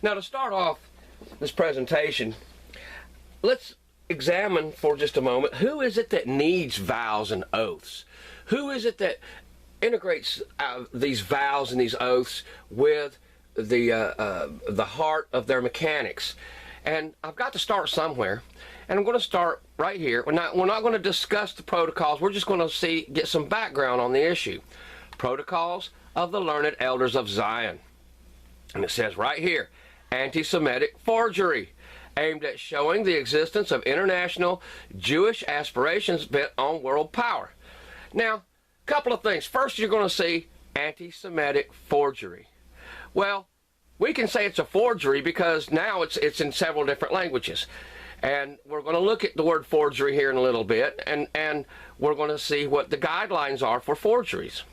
Now, to start off this presentation, let's examine for just a moment, who is it that needs vows and oaths? Who is it that integrates these vows and these oaths with the heart of their mechanics? And I've got to start somewhere, and I'm going to start right here. We're not going to discuss the protocols. We're just going to get some background on the issue. Protocols of the Learned Elders of Zion. And it says right here, anti-Semitic forgery, aimed at showing the existence of international Jewish aspirations bent on world power. Now, a couple of things. First, you're going to see anti-Semitic forgery. Well, we can say it's a forgery because now it's in several different languages. And we're going to look at the word forgery here in a little bit, and we're going to see what the guidelines are for forgeries.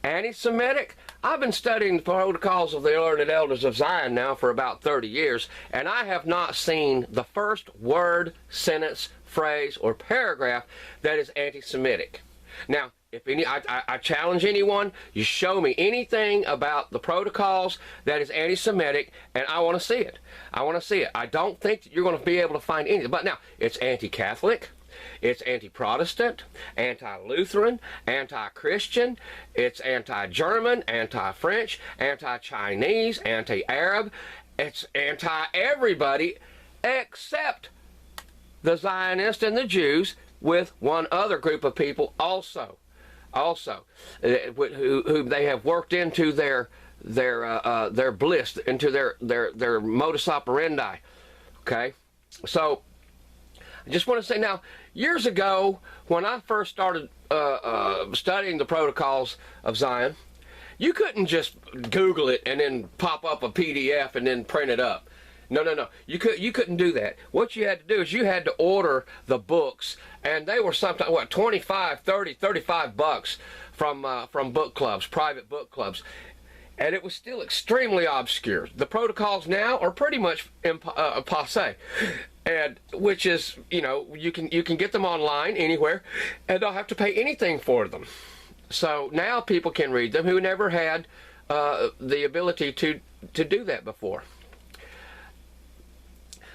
Anti-Semitic, I've been studying the protocols of the Learned Elders of Zion now for about 30 years, and I have not seen the first word, sentence, phrase, or paragraph that is anti-Semitic. Now, if any, I challenge anyone, you show me anything about the protocols that is anti-Semitic, and I want to see it. I want to see it. I don't think that you're going to be able to find anything. But now, it's anti-Catholic, it's anti-Protestant, anti-Lutheran, anti-Christian, it's anti-German, anti-French, anti-Chinese, anti-Arab. It's anti-everybody except the Zionists and the Jews, with one other group of people also who they have worked into their bliss, into their modus operandi. Okay, so I just want to say now, years ago when I first started studying the protocols of Zion, you couldn't just Google it and then pop up a PDF and then print it up. No. You couldn't do that. What you had to do is you had to order the books, and they were sometimes, what, 25, 30, 35 bucks from book clubs, private book clubs. And it was still extremely obscure. The protocols now are pretty much passé. And which is, you know, you can get them online anywhere and don't have to pay anything for them. So now people can read them who never had the ability to do that before.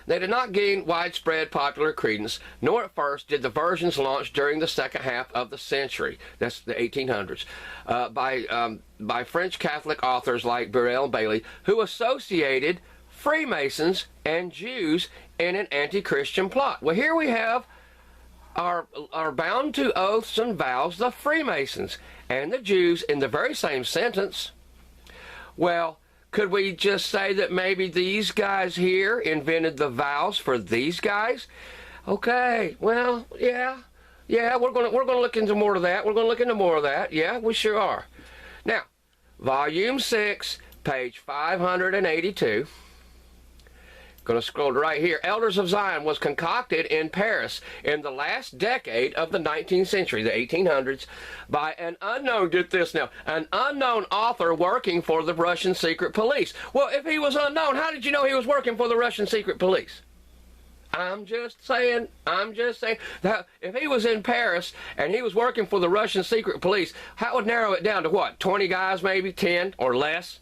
They did not gain widespread popular credence, nor at first did the versions launched during the second half of the century, that's the 1800s, by French Catholic authors like Burrell and Bailey, who associated Freemasons and Jews in an anti-Christian plot. Well, here we have our bound to oaths and vows, the Freemasons and the Jews in the very same sentence. Well, could we just say that maybe these guys here invented the vows for these guys? Okay, well, yeah, we're gonna look into more of that. We're gonna look into more of that. Yeah, we sure are. Now, Volume 6, page 582. Going to scroll to right here. Elders of Zion was concocted in Paris in the last decade of the 19th century, the 1800s, by an unknown, get this now, an unknown author working for the Russian secret police. Well, if he was unknown, how did you know he was working for the Russian secret police? I'm just saying that if he was in Paris and he was working for the Russian secret police, that would narrow it down to what, 20 guys, maybe 10 or less?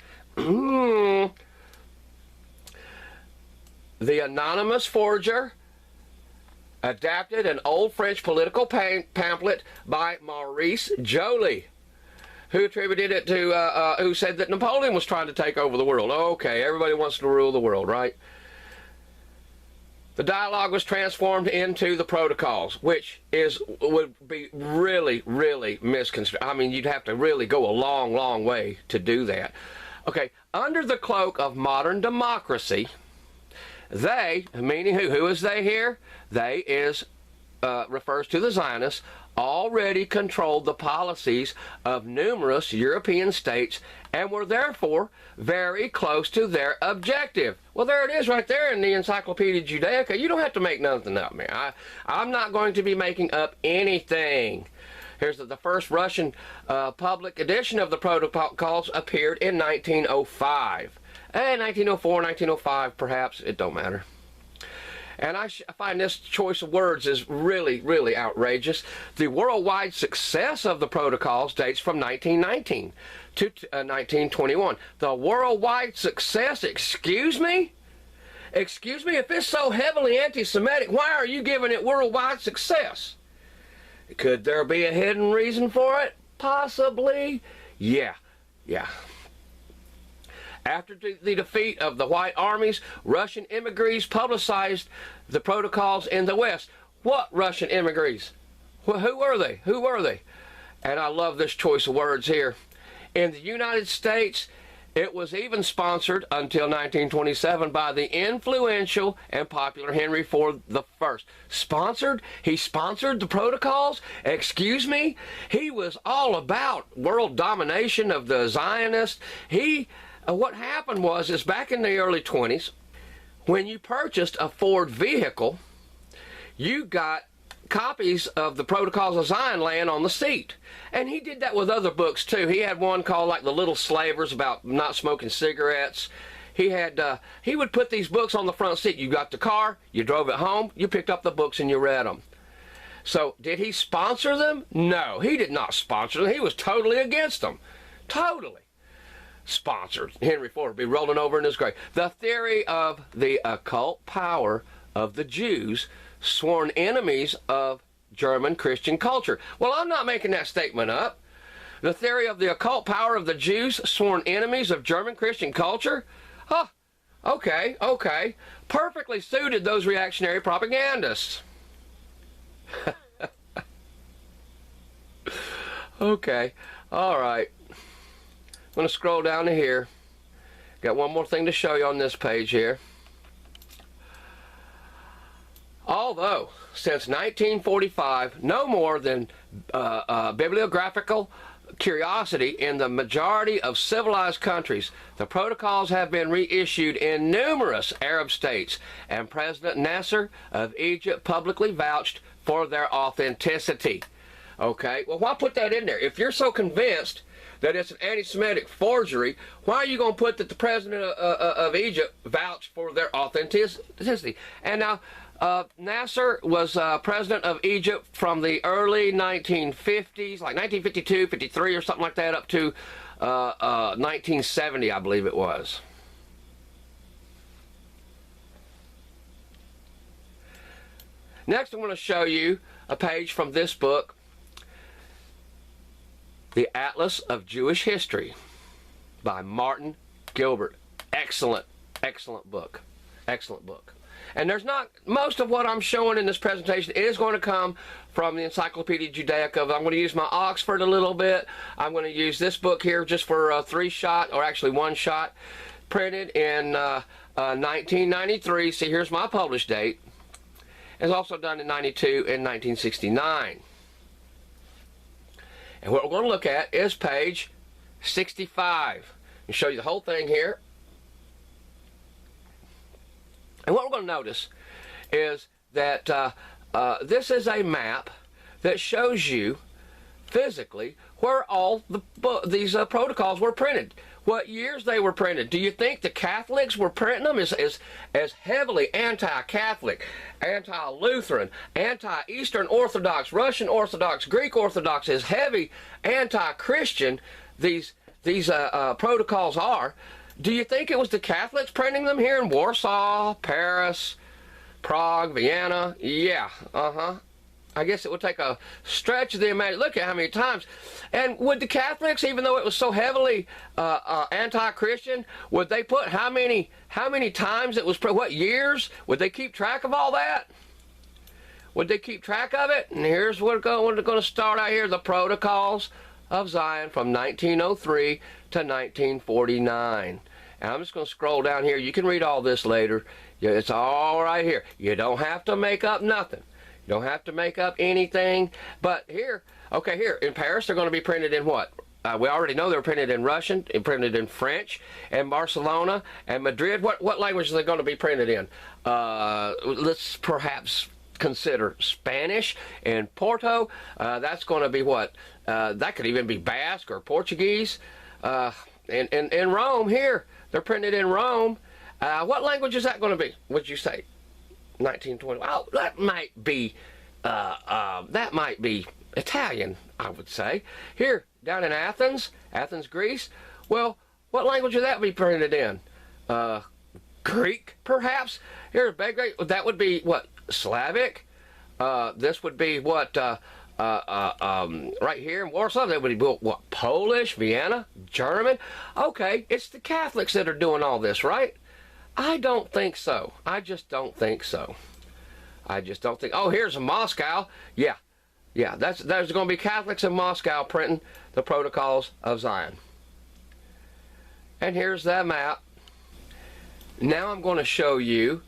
The anonymous forger adapted an old French political pamphlet by Maurice Joly, who attributed it to, who said that Napoleon was trying to take over the world. Okay, everybody wants to rule the world, right? The dialogue was transformed into the protocols, which would be really, really misconstrued. I mean, you'd have to really go a long, long way to do that. Okay, under the cloak of modern democracy, they, meaning who is they here? They refers to the Zionists, already controlled the policies of numerous European states and were therefore very close to their objective. Well, there it is right there in the Encyclopedia Judaica. You don't have to make nothing up, man. I'm not going to be making up anything. Here's the first Russian public edition of the protocols appeared in 1905. 1904, 1905, perhaps, it don't matter. And I find this choice of words is really, really outrageous. The worldwide success of the protocols dates from 1919 to 1921. The worldwide success, excuse me? Excuse me, if it's so heavily anti-Semitic, why are you giving it worldwide success? Could there be a hidden reason for it? Possibly. Yeah. After the defeat of the white armies, Russian immigrants publicized the protocols in the West. What Russian immigrants? Well, who were they? Who were they? And I love this choice of words here. In the United States, it was even sponsored until 1927 by the influential and popular Henry IV I. Sponsored? He sponsored the protocols? Excuse me? He was all about world domination of the Zionists. What happened is back in the early 20s, when you purchased a Ford vehicle, you got copies of the Protocols of Zion laying on the seat. And he did that with other books too. He had one called like The Little Slavers about not smoking cigarettes. He would put these books on the front seat. You got the car, you drove it home, you picked up the books and you read them. So did he sponsor them? No, he did not sponsor them. He was totally against them. Totally. Sponsored. Henry IV would be rolling over in his grave. The theory of the occult power of the Jews, sworn enemies of German Christian culture. Well, I'm not making that statement up. The theory of the occult power of the Jews, sworn enemies of German Christian culture? Huh. Okay. Perfectly suited those reactionary propagandists. Okay. All right. I'm going to scroll down to here. Got one more thing to show you on this page here. Although, since 1945, no more than bibliographical curiosity in the majority of civilized countries, the protocols have been reissued in numerous Arab states, and President Nasser of Egypt publicly vouched for their authenticity. Okay, well, why put that in there? If you're so convinced that it's an anti-Semitic forgery, why are you going to put that the president of Egypt vouched for their authenticity? And now, Nasser was president of Egypt from the early 1950s, like 1952, 53 or something like that, up to 1970, I believe it was. Next, I'm going to show you a page from this book, The Atlas of Jewish History by Martin Gilbert. Excellent book. Excellent book. And there's not, most of what I'm showing in this presentation is going to come from the Encyclopedia Judaica. I'm going to use my Oxford a little bit. I'm going to use this book here just for a 3-shot, or actually 1 shot, printed in 1993. See, here's my published date. It's also done in 92 and 1969. And what we're going to look at is page 65. I'll show you the whole thing here. And what we're going to notice is that this is a map that shows you physically where all these protocols were printed, what years they were printed. Do you think the Catholics were printing them as heavily anti-Catholic, anti-Lutheran, anti-Eastern Orthodox, Russian Orthodox, Greek Orthodox, as heavy anti-Christian these protocols are? Do you think it was the Catholics printing them here in Warsaw, Paris, Prague, Vienna? Yeah, I guess it would take a stretch of the imagination. Look at how many times. And would the Catholics, even though it was so heavily anti-Christian, would they put how many times it was, what years? Would they keep track of all that? Would they keep track of it? And here's what we're going to start out here, the Protocols of Zion from 1903 to 1949. And I'm just going to scroll down here. You can read all this later. It's all right here. You don't have to make up nothing. You don't have to make up anything. But here, okay, here in Paris, they're going to be printed in what? We already know they're printed in Russian, and printed in French, and Barcelona, and Madrid. What language are they going to be printed in? Let's perhaps consider Spanish and Porto. That's going to be what? That could even be Basque or Portuguese. In Rome here, they're printed in Rome. What language is that going to be, would you say? 1920. Oh, that might be Italian, I would say. Here, down in Athens, Greece. Well, what language would that be printed in? Greek, perhaps? Here, Belgrade, that would be what? Slavic? This would be what? Right here in Warsaw, that would be what? Polish, Vienna, German? Okay, it's the Catholics that are doing all this, right? I don't think so. I just don't think so. I just don't think. Oh, here's a Moscow. Yeah. There's going to be Catholics in Moscow printing the Protocols of Zion. And here's that map. Now I'm going to show you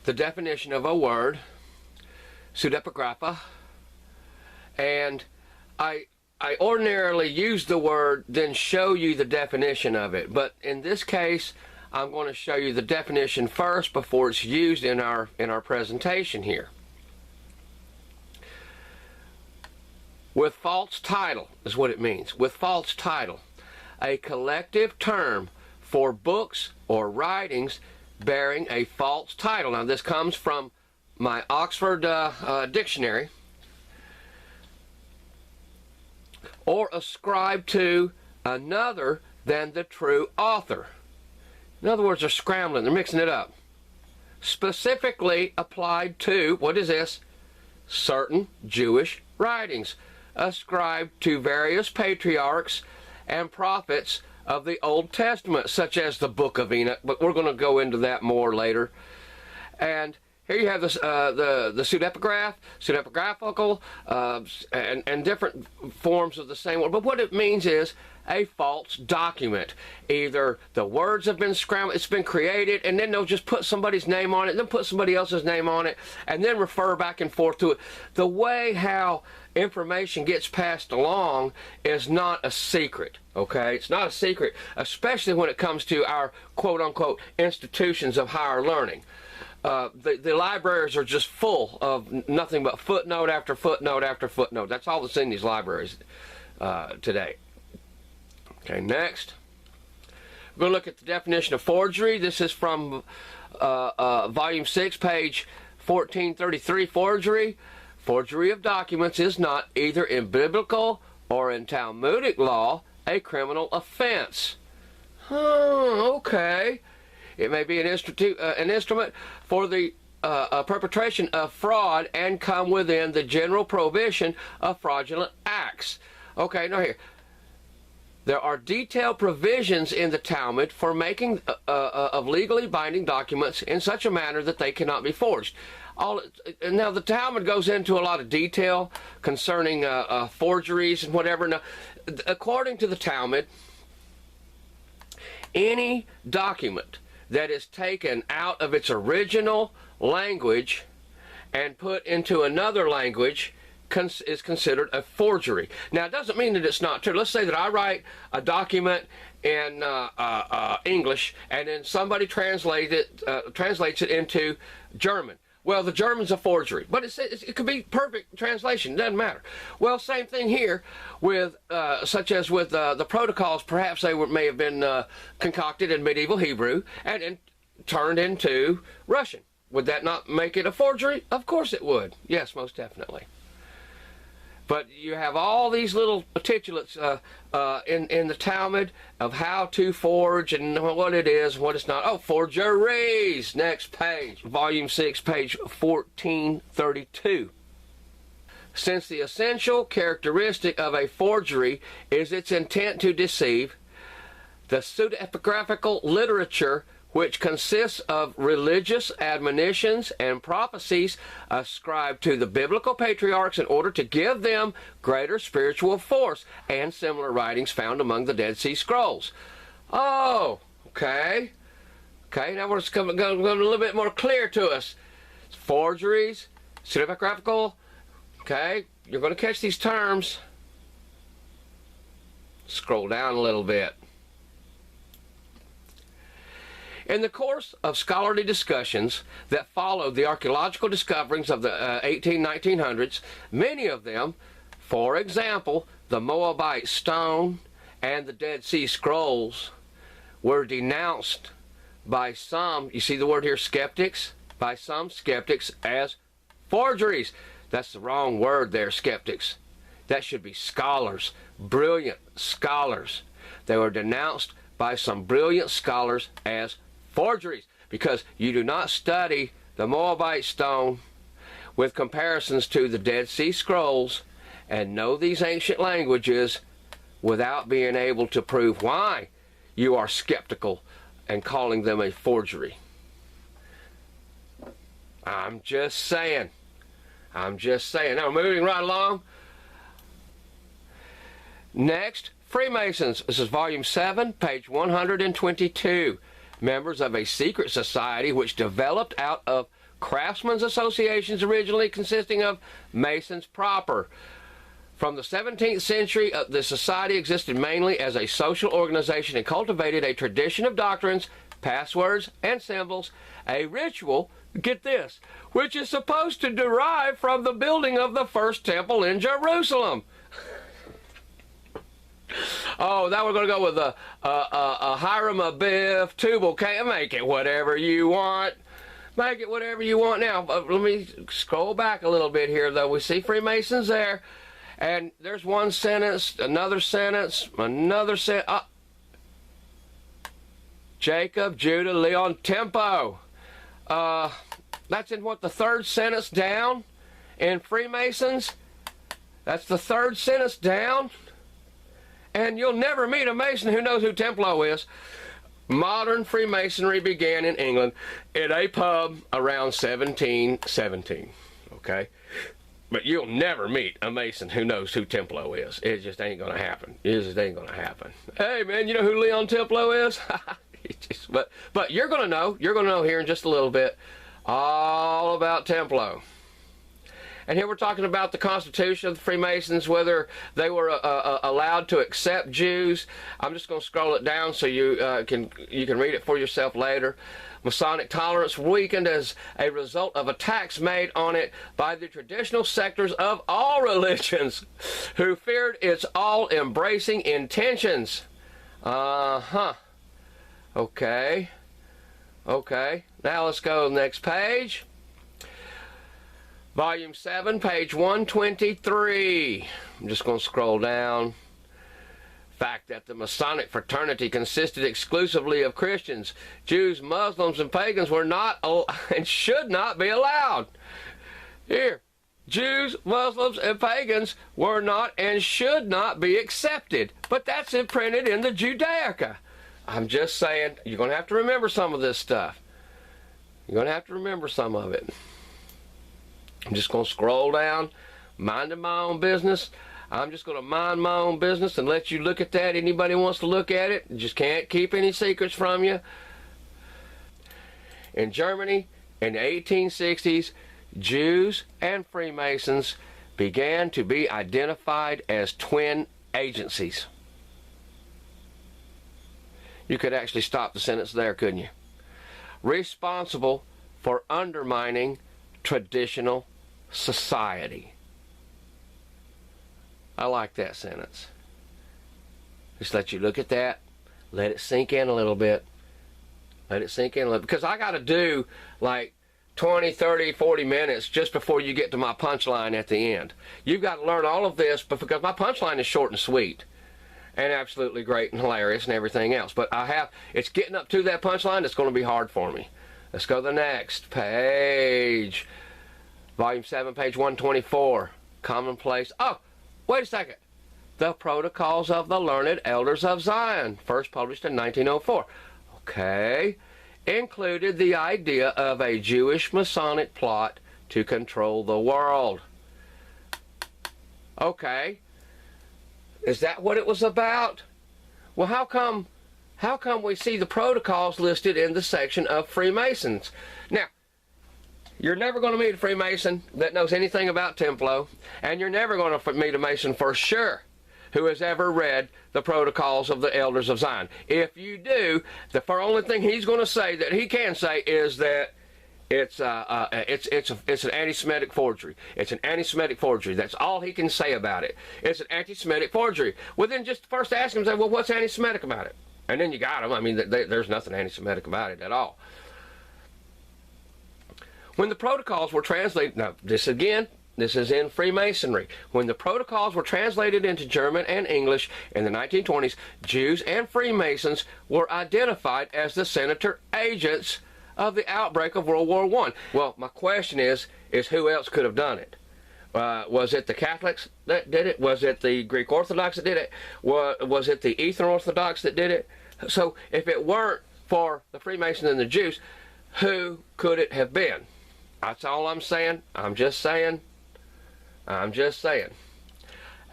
the definition of a word, Pseudepigrapha. And I ordinarily use the word, then show you the definition of it. But in this case, I'm going to show you the definition first before it's used in our presentation here. With false title is what it means. With false title, a collective term for books or writings bearing a false title. Now this comes from my Oxford dictionary. Or ascribed to another than the true author. In other words, they're scrambling, they're mixing it up. Specifically applied to, what is this? Certain Jewish writings ascribed to various patriarchs and prophets of the Old Testament, such as the Book of Enoch, but we're going to go into that more later. And here you have this, the pseudepigraphical, and different forms of the same word. But what it means is a false document. Either the words have been scrambled, it's been created, and then they'll just put somebody's name on it, then put somebody else's name on it, and then refer back and forth to it. The way how information gets passed along is not a secret, okay? It's not a secret, especially when it comes to our quote-unquote institutions of higher learning. The libraries are just full of nothing but footnote after footnote after footnote. That's all that's in these libraries today. Okay, next. We're going to look at the definition of forgery. This is from Volume 6, page 1433. Forgery. Forgery of documents is not, either in biblical or in Talmudic law, a criminal offense. Okay. It may be an instrument for the perpetration of fraud and come within the general prohibition of fraudulent acts. Okay, now here. There are detailed provisions in the Talmud for making of legally binding documents in such a manner that they cannot be forged. Now, the Talmud goes into a lot of detail concerning forgeries and whatever. Now, according to the Talmud, any document that is taken out of its original language and put into another language is considered a forgery. Now, it doesn't mean that it's not true. Let's say that I write a document in English, and then somebody translates it into German. Well, the German's a forgery, but it could be perfect translation. It doesn't matter. Well, same thing here with, such as with the protocols. Perhaps they may have been concocted in medieval Hebrew and turned into Russian. Would that not make it a forgery? Of course it would. Yes, most definitely. But you have all these little titulates in the Talmud of how to forge and what it is and what it's not. Oh, forgeries! Next page. Volume 6, page 1432. Since the essential characteristic of a forgery is its intent to deceive, the pseudepigraphical literature, which consists of religious admonitions and prophecies ascribed to the biblical patriarchs in order to give them greater spiritual force, and similar writings found among the Dead Sea Scrolls. Oh, okay. Okay, now we're going a little bit more clear to us. Forgeries, pseudepigraphical. Okay, you're going to catch these terms. Scroll down a little bit. In the course of scholarly discussions that followed the archaeological discoveries of the 1900s, many of them, for example, the Moabite stone and the Dead Sea Scrolls, were denounced by some, you see the word here, skeptics? by some skeptics as forgeries. That's the wrong word there, skeptics. That should be scholars, brilliant scholars. They were denounced by some brilliant scholars as forgeries because you do not study the Moabite stone with comparisons to the Dead Sea Scrolls and know these ancient languages without being able to prove why you are skeptical and calling them a forgery. I'm just saying. Now, moving right along. Next, Freemasons. This is volume 7, page 122. Members of a secret society which developed out of craftsmen's associations originally consisting of Masons proper. From the 17th century, the society existed mainly as a social organization and cultivated a tradition of doctrines, passwords, and symbols, a ritual, get this, which is supposed to derive from the building of the first temple in Jerusalem. Oh, now we're going to go with a Hiram Abiff, Tubal Cain. Make it whatever you want. Make it whatever you want. Now, let me scroll back a little bit here, though. We see Freemasons there. And there's one sentence, another sentence, another sentence. Jacob, Judah, Leon, Templo. That's in what, the third sentence down in Freemasons? That's the third sentence down. And you'll never meet a Mason who knows who Templo is. Modern Freemasonry began in England in a pub around 1717. Okay? But you'll never meet a Mason who knows who Templo is. It just ain't going to happen. It just ain't going to happen. Hey, man, you know who Leon Templo is? But you're going to know. You're going to know here in just a little bit all about Templo. And here we're talking about the Constitution of the Freemasons, whether they were allowed to accept Jews. I'm just going to scroll it down so you can read it for yourself later. Masonic tolerance weakened as a result of attacks made on it by the traditional sectors of all religions who feared its all-embracing intentions. Okay. Now let's go to the next page. Volume 7, page 123. I'm just going to scroll down. Fact that the Masonic fraternity consisted exclusively of Christians, Jews, Muslims, and pagans were not and should not be allowed. Here, Jews, Muslims, and pagans were not and should not be accepted. But that's imprinted in the Judaica. I'm just saying, you're going to have to remember some of this stuff. You're going to have to remember some of it. I'm just going to scroll down, minding my own business. I'm just going to mind my own business and let you look at that. Anybody wants to look at it, just can't keep any secrets from you. In Germany, in the 1860s, Jews and Freemasons began to be identified as twin agencies. You could actually stop the sentence there, couldn't you? Responsible for undermining traditional society. I like that sentence. Just let you look at that. Let it sink in a little bit. Let it sink in a little bit. Because I got to do like 20, 30, 40 minutes just before you get to my punchline at the end. You've got to learn all of this because my punchline is short and sweet. And absolutely great and hilarious and everything else. But it's getting up to that punchline that's going to be hard for me. Let's go to the next page. Volume 7, page 124. Commonplace. Oh, wait a second. The Protocols of the Learned Elders of Zion, first published in 1904. Okay. Included the idea of a Jewish Masonic plot to control the world. Okay. Is that what it was about? Well, how come we see the protocols listed in the section of Freemasons? Now, you're never going to meet a Freemason that knows anything about Templo, and you're never going to meet a Mason for sure who has ever read the Protocols of the Elders of Zion. If you do, the only thing he's going to say that he can say is that it's an anti-Semitic forgery. It's an anti-Semitic forgery. That's all he can say about it. It's an anti-Semitic forgery. Well, then just first ask him, say, well, what's anti-Semitic about it? And then you got him. I mean, there's nothing anti-Semitic about it at all. When the protocols were translated, now this again, this is in Freemasonry. When the protocols were translated into German and English in the 1920s, Jews and Freemasons were identified as the senator agents of the outbreak of World War I. Well, my question is who else could have done it? Was it the Catholics that did it? Was it the Greek Orthodox that did it? Was it the Eastern Orthodox that did it? So if it weren't for the Freemasons and the Jews, who could it have been? That's all I'm saying. I'm just saying. I'm just saying.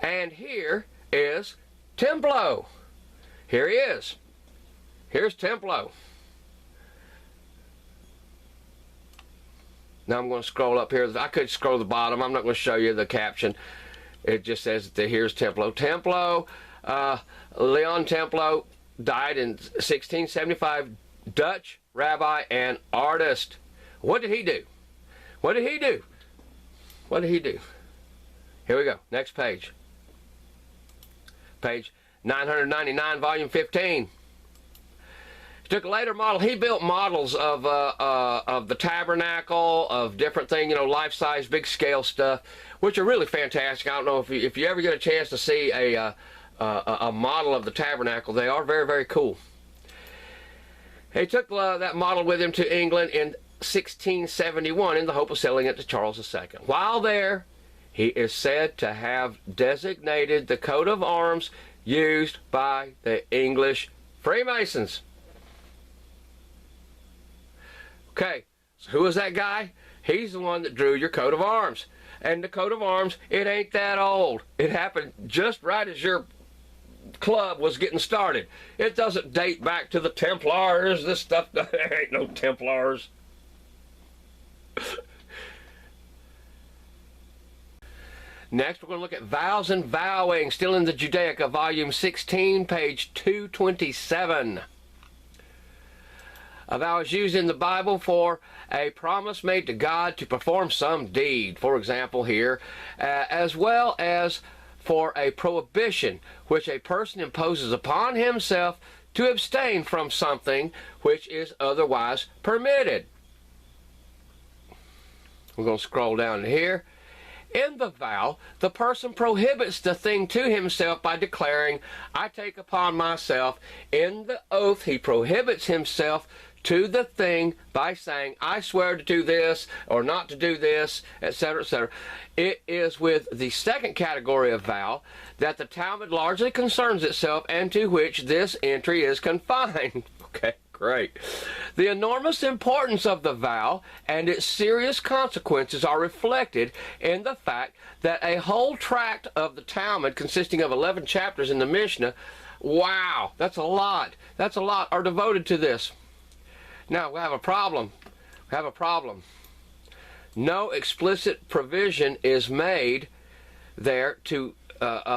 And here is Templo. Here he is. Here's Templo. Now I'm going to scroll up here. I could scroll to the bottom. I'm not going to show you the caption. It just says that here's Templo. Templo, Leon Templo, died in 1675, Dutch rabbi and artist. What did he do? What did he do? What did he do? Here we go. Next page. Page 999, volume 15. He took a later model. He built models of the tabernacle, of different things, you know, life-size, big-scale stuff, which are really fantastic. I don't know if you ever get a chance to see a model of the tabernacle. They are very, very cool. He took that model with him to England in 1671 in the hope of selling it to Charles II. While there, he is said to have designated the coat of arms used by the English Freemasons. Okay, so who is that guy? He's the one that drew your coat of arms. And the coat of arms, it ain't that old. It happened just right as your club was getting started. It doesn't date back to the Templars. This stuff, there ain't no Templars. Next, we're going to look at vows and vowing, still in the Judaica, volume 16, page 227. A vow is used in the Bible for a promise made to God to perform some deed, for example here, as well as for a prohibition which a person imposes upon himself to abstain from something which is otherwise permitted. We're going to scroll down to here. In the vow, the person prohibits the thing to himself by declaring, I take upon myself. In the oath, he prohibits himself to the thing by saying, I swear to do this or not to do this, etc., etc. It is with the second category of vow that the Talmud largely concerns itself and to which this entry is confined. Okay, great. The enormous importance of the vow and its serious consequences are reflected in the fact that a whole tract of the Talmud consisting of 11 chapters in the Mishnah, wow, that's a lot, are devoted to this. Now, we have a problem. No explicit provision is made there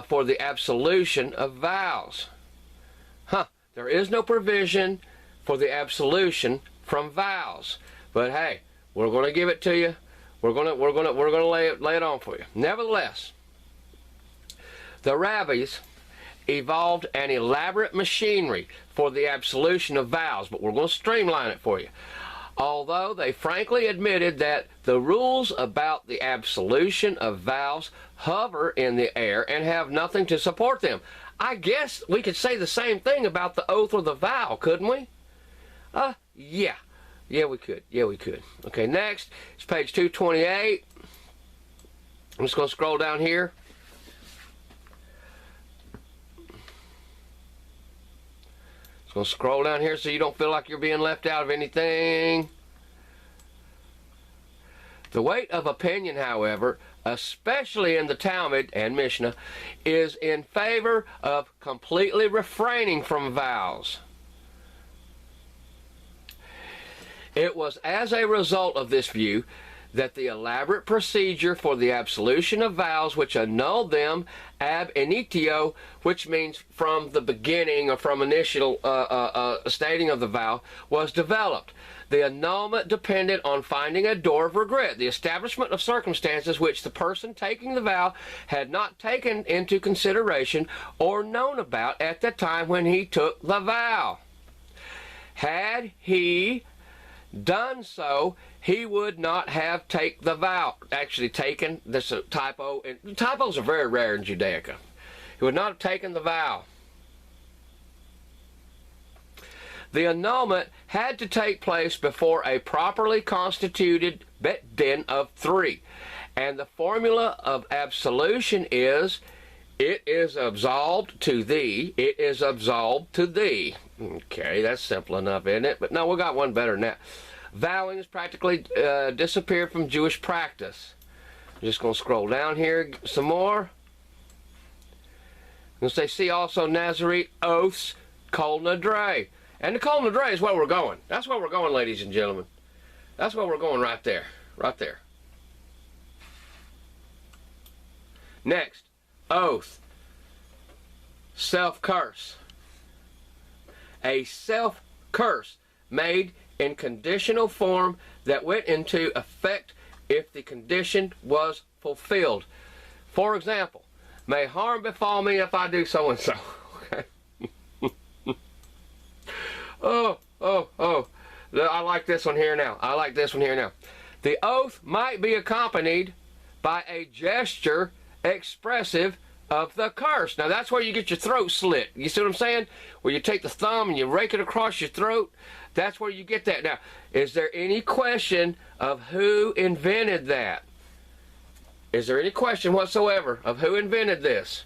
for the absolution of vows. There is no provision for the absolution from vows. But hey, we're going to give it to you. We're going to lay it on for you. Nevertheless, the rabbis evolved an elaborate machinery for the absolution of vows, but we're going to streamline it for you. Although they frankly admitted that the rules about the absolution of vows hover in the air and have nothing to support them. I guess we could say the same thing about the oath or the vow, couldn't we? Yeah. Yeah, we could. Okay, next is page 228. I'm just going to scroll down here. So scroll down here so you don't feel like you're being left out of anything. The weight of opinion, however, especially in the Talmud and Mishnah, is in favor of completely refraining from vows. It was as a result of this view that the elaborate procedure for the absolution of vows which annulled them ab initio, which means from the beginning or from initial stating of the vow, was developed. The annulment depended on finding a door of regret, the establishment of circumstances which the person taking the vow had not taken into consideration or known about at the time when he took the vow. Had he done so, he would not have taken the vow. Actually taken, this is a typo, and typos are very rare in Judaica. He would not have taken the vow. The annulment had to take place before a properly constituted bet din of 3. And the formula of absolution is, it is absolved to thee, it is absolved to thee. Okay, that's simple enough, isn't it? But no, we got one better than that. Vowing has practically disappeared from Jewish practice. I'm just going to scroll down here some more. And say, see also Nazarite oaths, Kol NIDREI. And the Kol NIDREI is where we're going. That's where we're going, ladies and gentlemen. That's where we're going right there. Right there. Next, oath. Self-curse. A self-curse made in conditional form that went into effect if the condition was fulfilled. For example, may harm befall me if I do so and so. Okay. Oh. I like this one here now. I like this one here now. The oath might be accompanied by a gesture expressive of the curse. Now that's where you get your throat slit. You see what I'm saying? Where you take the thumb and you rake it across your throat. That's where you get that. Now, is there any question of who invented that? Is there any question whatsoever of who invented this?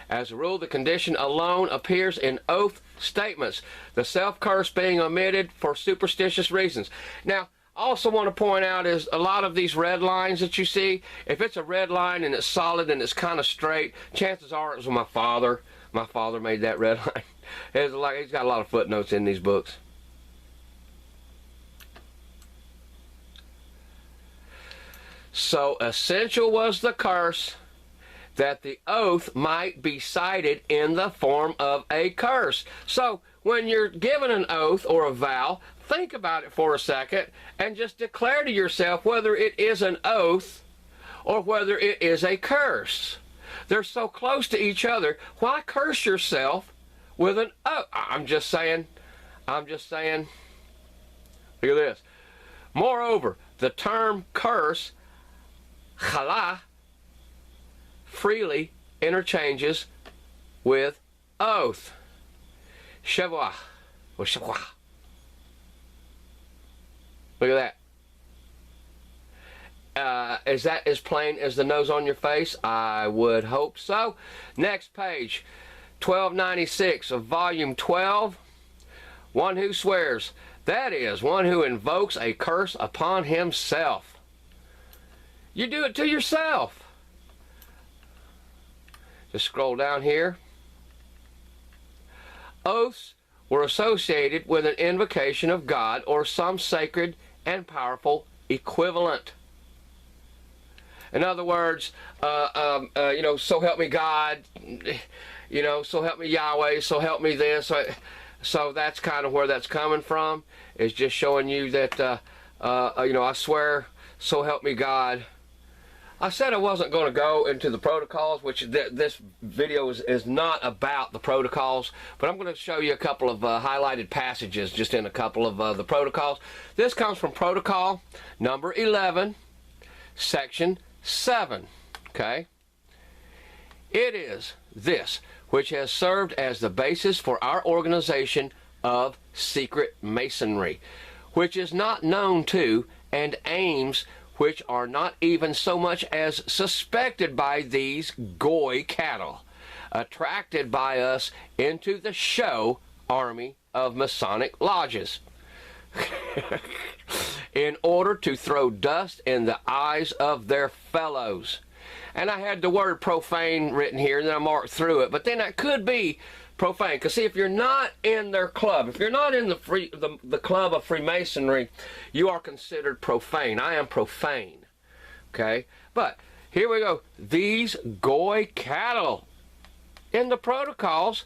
As a rule, the condition alone appears in oath statements, the self-curse being omitted for superstitious reasons. Now, I also want to point out is a lot of these red lines that you see, if it's a red line and it's solid and it's kind of straight, chances are it was my father. My father made that red line. He's got a lot of footnotes in these books. So essential was the curse that the oath might be cited in the form of a curse. So when you're given an oath or a vow, think about it for a second and just declare to yourself whether it is an oath or whether it is a curse. They're so close to each other. Why curse yourself with an oath? I'm just saying. Look at this. Moreover, the term curse, chala, freely interchanges with oath. Shavua or shavua. Look at that. Is that as plain as the nose on your face? I would hope so. Next page, 1296 of volume 12. One who swears, that is, one who invokes a curse upon himself. You do it to yourself. Just scroll down here. Oaths were associated with an invocation of God or some sacred and powerful equivalent. In other words, so help me God, so help me Yahweh, so help me this. So that's kind of where that's coming from. It's just showing you that, I swear, so help me God. I said I wasn't going to go into the protocols, which this video is not about the protocols, but I'm going to show you a couple of highlighted passages just in a couple of the protocols. This comes from protocol number 11, section 7. Okay? It is this which has served as the basis for our organization of secret masonry, which is not known to and aims which are not even so much as suspected by these goy cattle, attracted by us into the show army of Masonic lodges, in order to throw dust in the eyes of their fellows. And I had the word profane written here, and then I marked through it, but then that could be profane. Because see, if you're not in their club, if you're not in the club of Freemasonry, you are considered profane. I am profane. Okay? But here we go. These goy cattle. In the protocols,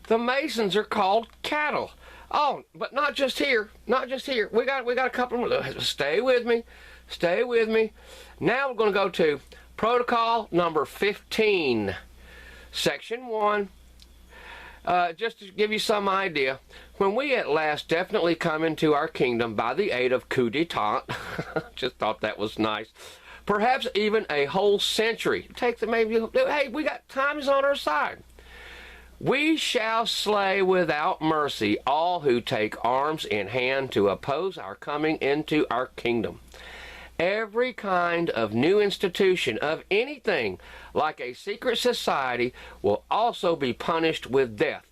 the Masons are called cattle. Oh, but not just here. Not just here. We got a couple more. Stay with me. Stay with me. Now we're going to go to protocol number 15, section 1. just to give you some idea, when we at last definitely come into our kingdom by the aid of coup d'etat, just thought that was nice, perhaps even a whole century, take the maybe, hey, we got times on our side. We shall slay without mercy all who take arms in hand to oppose our coming into our kingdom. Every kind of new institution of anything like a secret society will also be punished with death.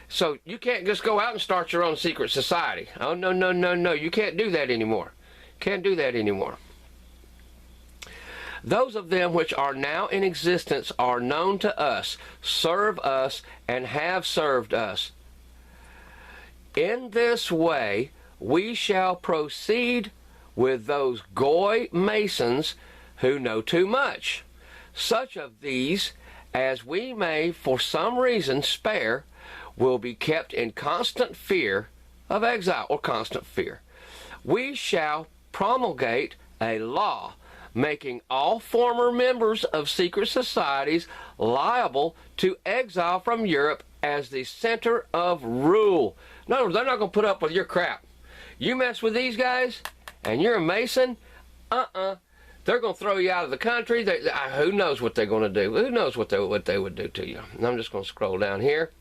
So you can't just go out and start your own secret society. Oh, no, no, no, no. You can't do that anymore. Can't do that anymore. Those of them which are now in existence are known to us, serve us, and have served us. In this way, we shall proceed with those Goy Masons who know too much. Such of these as we may for some reason spare will be kept in constant fear of exile, or constant fear. We shall promulgate a law making all former members of secret societies liable to exile from Europe as the center of rule. In other words, they're not going to put up with your crap. You mess with these guys, and you're a Mason, they're going to throw you out of the country. Who knows what they're going to do? Who knows what they would do to you? And I'm just going to scroll down here.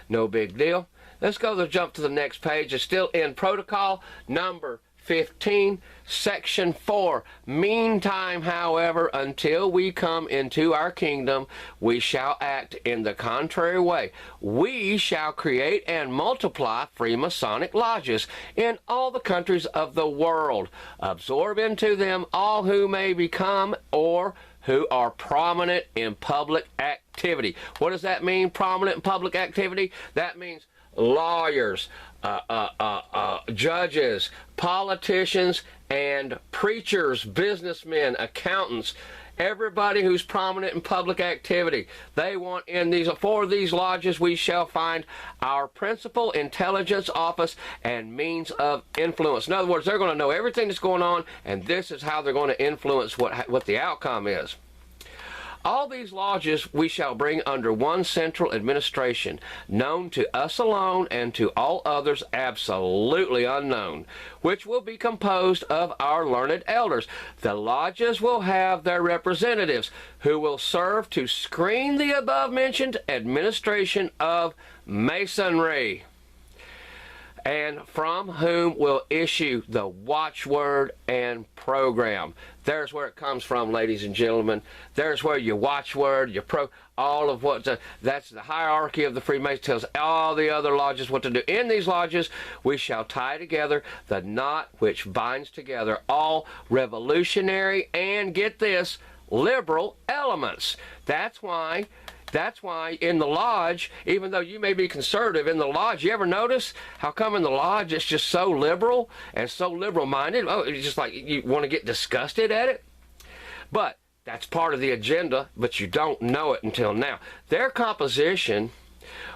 No big deal. Let's jump to the next page. It's still in protocol number 15, section 4. Meantime, however, until we come into our kingdom, we shall act in the contrary way. We shall create and multiply Freemasonic lodges in all the countries of the world. Absorb into them all who may become or who are prominent in public activity. What does that mean, prominent in public activity? That means lawyers, judges, politicians, and preachers, businessmen, accountants, everybody who's prominent in public activity. They want in these, for these lodges we shall find our principal intelligence office and means of influence. In other words, they're going to know everything that's going on, and this is how they're going to influence what the outcome is. All these lodges we shall bring under one central administration, known to us alone and to all others absolutely unknown, which will be composed of our learned elders. The lodges will have their representatives, who will serve to screen the above-mentioned administration of Masonry, and from whom will issue the watchword and program. There's where it comes from, ladies and gentlemen. There's where your watchword, all of that's the hierarchy of the Freemasons, tells all the other lodges what to do. In these lodges, we shall tie together the knot which binds together all revolutionary and, get this, liberal elements. That's why in the lodge, even though you may be conservative, in the lodge, you ever notice how come in the lodge it's just so liberal and so liberal-minded? Oh, it's just like you want to get disgusted at it. But that's part of the agenda, but you don't know it until now. Their composition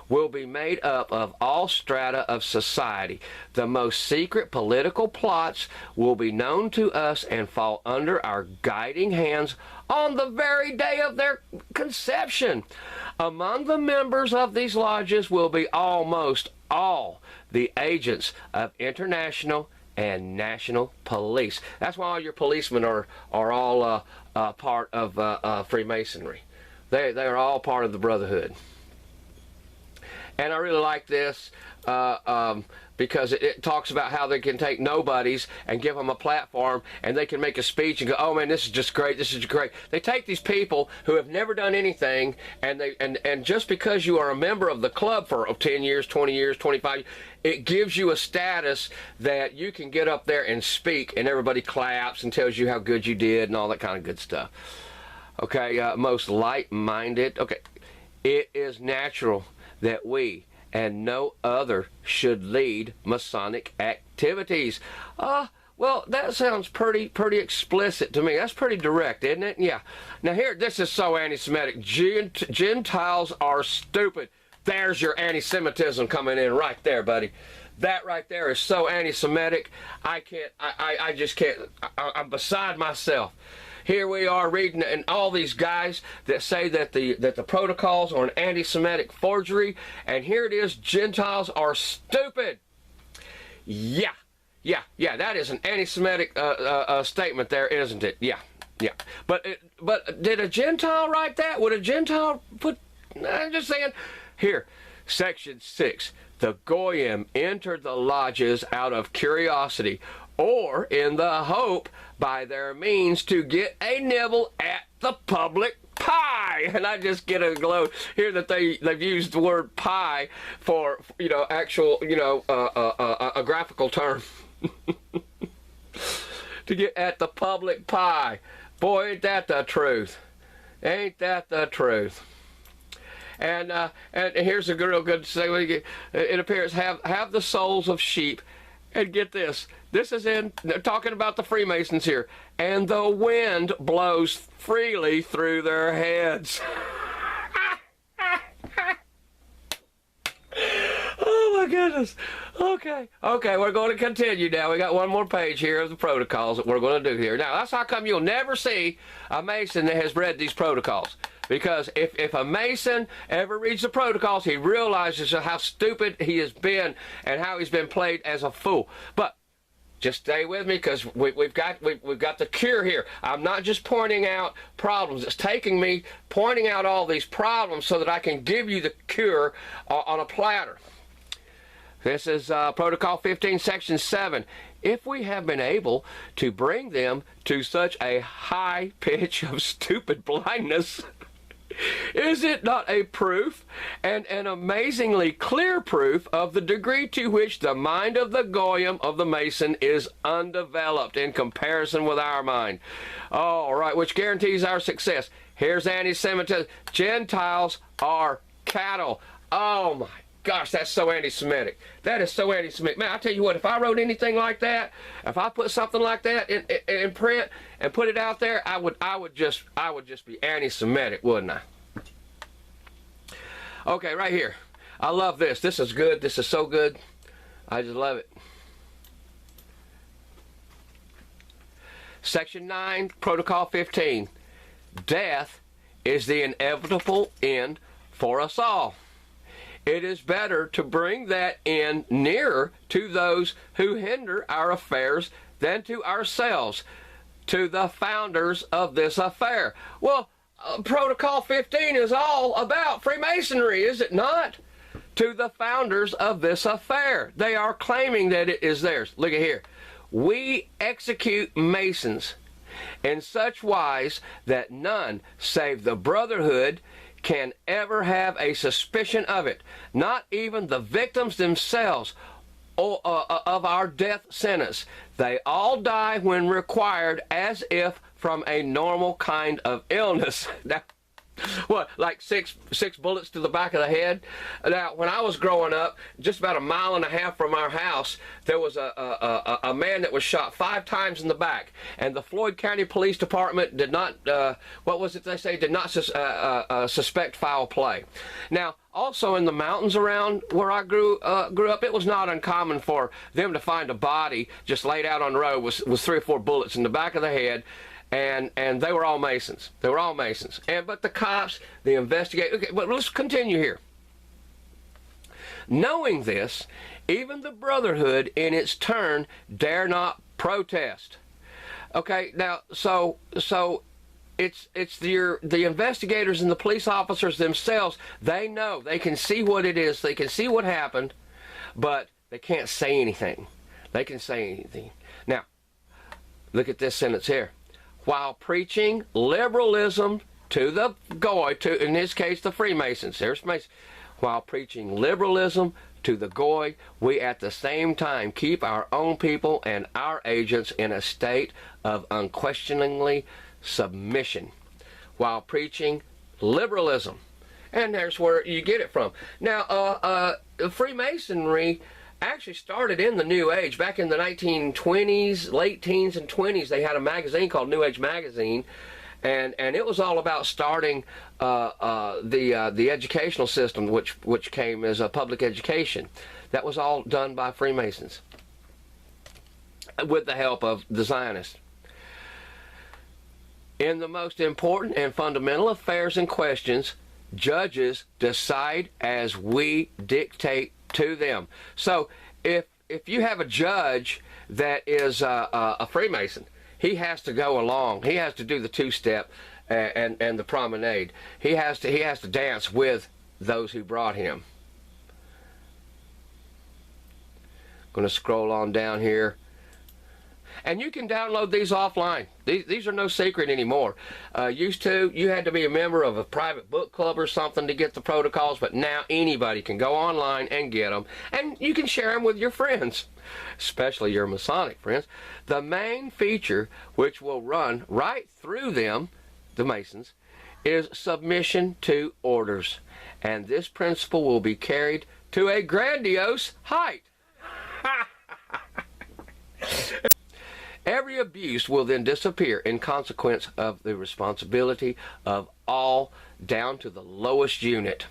will be made up of all strata of society. The most secret political plots will be known to us and fall under our guiding hands on the very day of their conception. Among the members of these lodges will be almost all the agents of international and national police. That's why all your policemen are all part of Freemasonry. They are all part of the Brotherhood. And I really like this because it talks about how they can take nobodies and give them a platform, and they can make a speech and go, oh man, this is just great, this is great. They take these people who have never done anything, and just because you are a member of the club for 10 years, 20 years, 25 years, it gives you a status that you can get up there and speak, and everybody claps and tells you how good you did and all that kind of good stuff. Okay, most light-minded. Okay, it is natural that we and no other should lead Masonic activities. Well, that sounds pretty explicit to me. That's pretty direct, isn't it? Yeah. Now here, this is so anti-Semitic. Gentiles are stupid. There's your anti-Semitism coming in right there, buddy. That right there is so anti-Semitic. I just can't. I'm beside myself. here we are reading, and all these guys that say that the protocols are an anti-Semitic forgery, and here it is, Gentiles are stupid. Yeah, that is an anti-Semitic statement there, isn't it? Yeah. But did a Gentile write that? Would a Gentile put... I'm just saying. Here, section 6. The Goyim entered the lodges out of curiosity, or in the hope by their means to get a nibble at the public pie. And I just get a glow here that they've used the word pie for, actual, a graphical term. To get at the public pie. Boy, ain't that the truth. Ain't that the truth. And here's a real good say. It appears have the souls of sheep, and get this. This is they're talking about the Freemasons here. And the wind blows freely through their heads. Oh my goodness. Okay, we're going to continue now. We got one more page here of the protocols that we're going to do here. Now, that's how come you'll never see a Mason that has read these protocols. Because if a Mason ever reads the protocols, he realizes how stupid he has been and how he's been played as a fool. But just stay with me, because we've got the cure here. I'm not just pointing out problems. It's taking me pointing out all these problems so that I can give you the cure on a platter. This is Protocol 15, Section 7. If we have been able to bring them to such a high pitch of stupid blindness, is it not a proof, and an amazingly clear proof, of the degree to which the mind of the Goyim, of the Mason, is undeveloped in comparison with our mind? All right, which guarantees our success. Here's anti-Semitism. Gentiles are cattle. Oh my gosh, that's so anti-Semitic. That is so anti-Semitic. Man, I tell you what, if I wrote anything like that, if I put something like that in print and put it out there, I would just be anti-Semitic, wouldn't I? Okay, right here. I love this. This is good. This is so good. I just love it. Section 9, Protocol 15. Death is the inevitable end for us all. It is better to bring that end nearer to those who hinder our affairs than to ourselves, to the founders of this affair. Well, Protocol 15 is all about Freemasonry, is it not? To the founders of this affair. They are claiming that it is theirs. Look at here. We execute Masons in such wise that none save the Brotherhood can ever have a suspicion of it, not even the victims themselves of our death sentence. They all die when required, as if from a normal kind of illness. Now, what, like six bullets to the back of the head? Now, when I was growing up, just about a mile and a half from our house, there was a man that was shot 5 times in the back, and the Floyd County Police Department did not, what was it they say, did not suspect foul play. Now, also in the mountains around where I grew up, it was not uncommon for them to find a body just laid out on the road with 3 or 4 bullets in the back of the head. And they were all Masons. They were all Masons. But the cops, the investigators... Okay, but let's continue here. Knowing this, even the Brotherhood, in its turn, dare not protest. Okay, now, so it's the investigators and the police officers themselves. They know. They can see what it is. They can see what happened, but they can't say anything. They can say anything. Now, look at this sentence here. While preaching liberalism to the Goy, in this case the Freemasons, there's Masons. While preaching liberalism to the Goy, we at the same time keep our own people and our agents in a state of unquestioningly submission. While preaching liberalism. And there's where you get it from. Now, Freemasonry actually started in the New Age. Back in the 1920s, late teens and 20s, they had a magazine called New Age Magazine, and it was all about starting the educational system, which came as a public education. That was all done by Freemasons with the help of the Zionists. In the most important and fundamental affairs and questions, judges decide as we dictate to them. So if you have a judge that is a Freemason, he has to go along. He has to do the two-step and the promenade. He has to dance with those who brought him. Going to scroll on down here. And you can download these offline. These are no secret anymore. Used to, you had to be a member of a private book club or something to get the protocols, but now anybody can go online and get them. And you can share them with your friends, especially your Masonic friends. The main feature, which will run right through them, the Masons, is submission to orders. And this principle will be carried to a grandiose height. Every abuse will then disappear in consequence of the responsibility of all down to the lowest unit.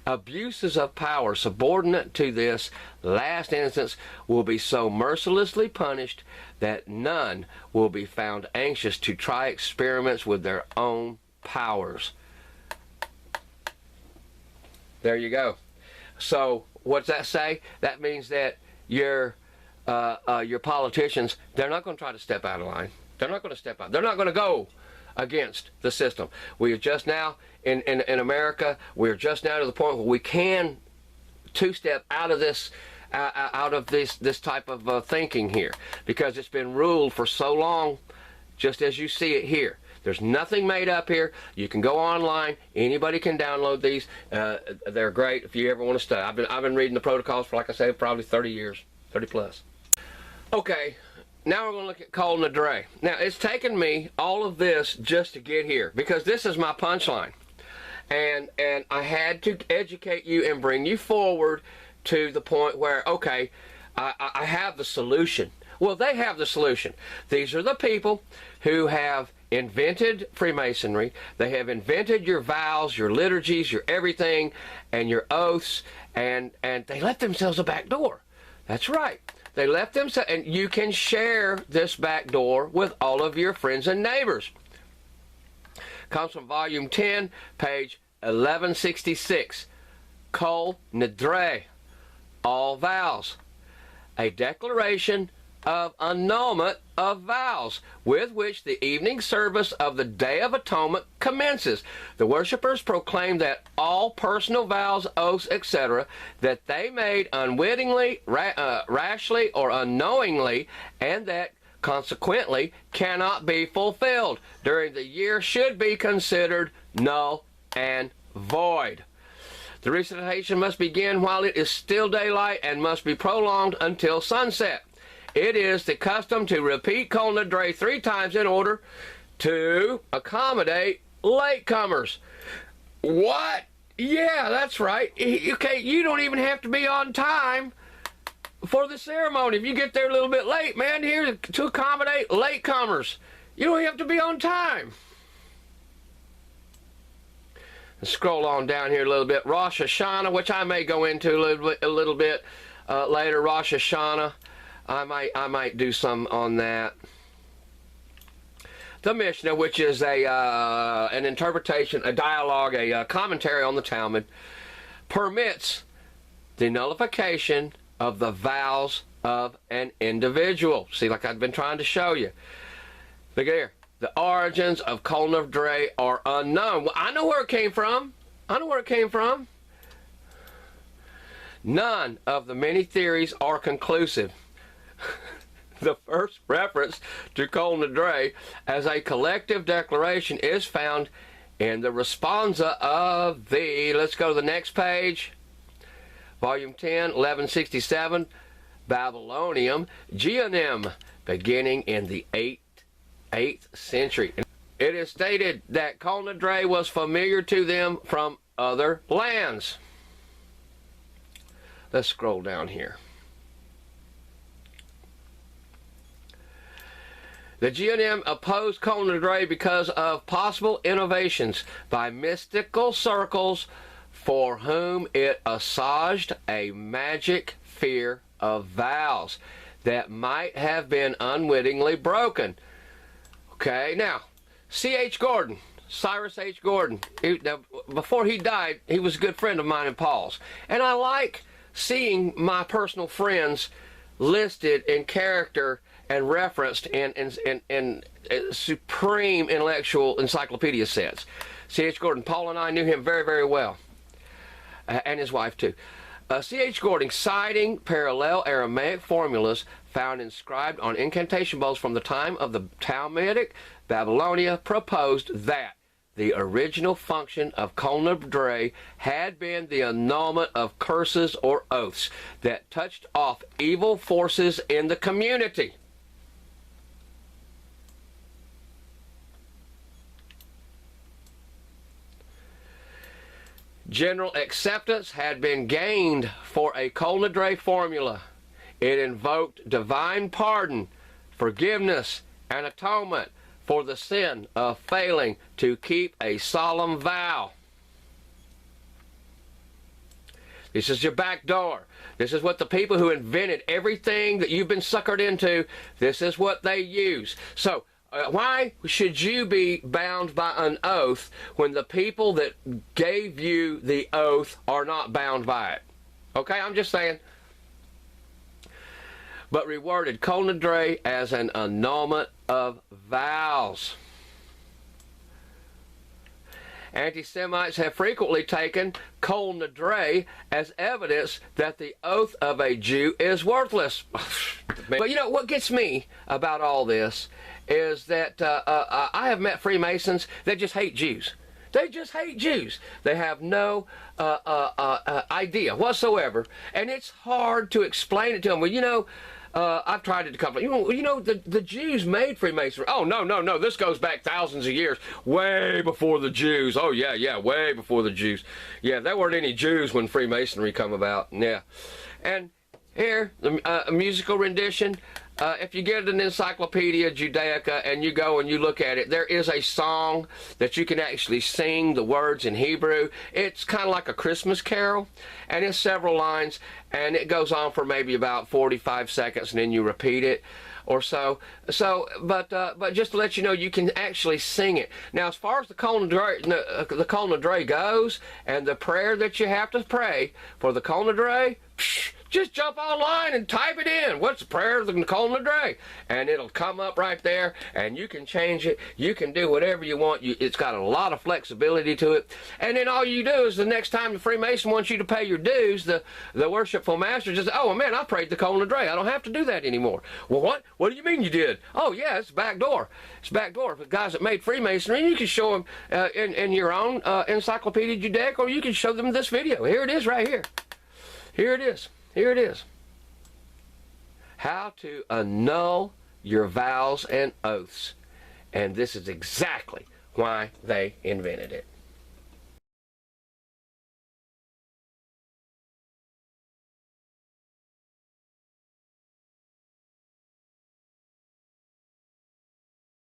Abuses of power subordinate to this last instance will be so mercilessly punished that none will be found anxious to try experiments with their own powers. There you go. So what's that say? That means that your politicians, they're not going to try to step out of line. They're not going to step out. They're not going to go against the system. We are just now, in America, we're just now to the point where we can two-step out of this type of thinking here, because it's been ruled for so long, just as you see it here. There's nothing made up here. You can go online. Anybody can download these. They're great if you ever want to study. I've been reading the protocols for, like I say, probably 30 years, 30 plus. Okay, now we're going to look at Kol Nidrei. Now, it's taken me all of this just to get here, because this is my punchline. And I had to educate you and bring you forward to the point where, okay, I have the solution. Well, they have the solution. These are the people who have invented Freemasonry. They have invented your vows, your liturgies, your everything, and your oaths, and they left themselves a back door. That's right. They left themselves, and you can share this back door with all of your friends and neighbors. Comes from volume 10, page 1166. Kol Nidrei, all vows. A declaration of annulment of vows, with which the evening service of the Day of Atonement commences. The worshippers proclaim that all personal vows, oaths, etc., that they made unwittingly, rashly, or unknowingly, and that consequently cannot be fulfilled during the year, should be considered null and void. The recitation must begin while it is still daylight and must be prolonged until sunset. It is the custom to repeat Kol Nidrei 3 times in order to accommodate latecomers. What? Yeah, that's right. Okay, you don't even have to be on time for the ceremony. If you get there a little bit late, man, here to accommodate latecomers. You don't have to be on time. Let's scroll on down here a little bit. Rosh Hashanah, which I may go into a little bit later. Rosh Hashanah. I might do some on that. The Mishnah, which is an interpretation, a dialogue, a commentary on the Talmud, permits the nullification of the vows of an individual. See, like I've been trying to show you. Look at here. The origins of Kol Nidrei are unknown. Well, I know where it came from. None of the many theories are conclusive. The first reference to Kol Nidrei as a collective declaration is found in the responsa of the, let's go to the next page, volume 10, 1167, Babylonium Geonim, beginning in the 8th century. It is stated that Kol Nidrei was familiar to them from other lands. Let's scroll down here. The Geonim opposed Kol Nidrei because of possible innovations by mystical circles for whom it assuaged a magic fear of vows that might have been unwittingly broken. Okay, now, C.H. Gordon, Cyrus H. Gordon, now, before he died, he was a good friend of mine and Paul's. And I like seeing my personal friends listed in character and referenced in supreme intellectual encyclopedia sets. C.H. Gordon, Paul and I knew him very, very well, and his wife too. C.H. Gordon, citing parallel Aramaic formulas found inscribed on incantation bowls from the time of the Talmudic Babylonia, proposed that the original function of Kol Nidrei had been the annulment of curses or oaths that touched off evil forces in the community. General acceptance had been gained for a Kol Nidrei formula. It invoked divine pardon, forgiveness, and atonement for the sin of failing to keep a solemn vow. This is your back door. This is what the people who invented everything that you've been suckered into, this is what they use. So, why should you be bound by an oath when the people that gave you the oath are not bound by it? Okay, I'm just saying. But reworded Kol Nidrei as an annulment of vows. Anti-Semites have frequently taken Kol Nidrei as evidence that the oath of a Jew is worthless. But you know what gets me about all this is that I have met Freemasons that just hate Jews. They just hate Jews. They have no idea whatsoever, and it's hard to explain it to them. Well, you know, I've tried it a couple. You know, the Jews made Freemasonry. Oh no! This goes back thousands of years, way before the Jews. Oh yeah, way before the Jews. Yeah, there weren't any Jews when Freemasonry come about. Yeah, and here a musical rendition. If you get an Encyclopedia Judaica and you go and you look at it, there is a song that you can actually sing the words in Hebrew. It's kind of like a Christmas carol, and it's several lines, and it goes on for maybe about 45 seconds, and then you repeat it or so. But just to let you know, you can actually sing it. Now, as far as the Kol Nidrei goes, and the prayer that you have to pray for the Kol Nidrei, just jump online and type it in. What's the prayer of the Kol Nidrei? And it'll come up right there, and you can change it. You can do whatever you want. It's got a lot of flexibility to it. And then all you do is the next time the Freemason wants you to pay your dues, the worshipful master just, oh man, I prayed the Kol Nidrei. I don't have to do that anymore. Well, what? What do you mean you did? Oh yeah, it's back door. It's back door. The guys that made Freemasonry, you can show them in your own Encyclopedia Judaica, or you can show them this video. Here it is right here. Here it is. Here it is. How to annul your vows and oaths. And this is exactly why they invented it.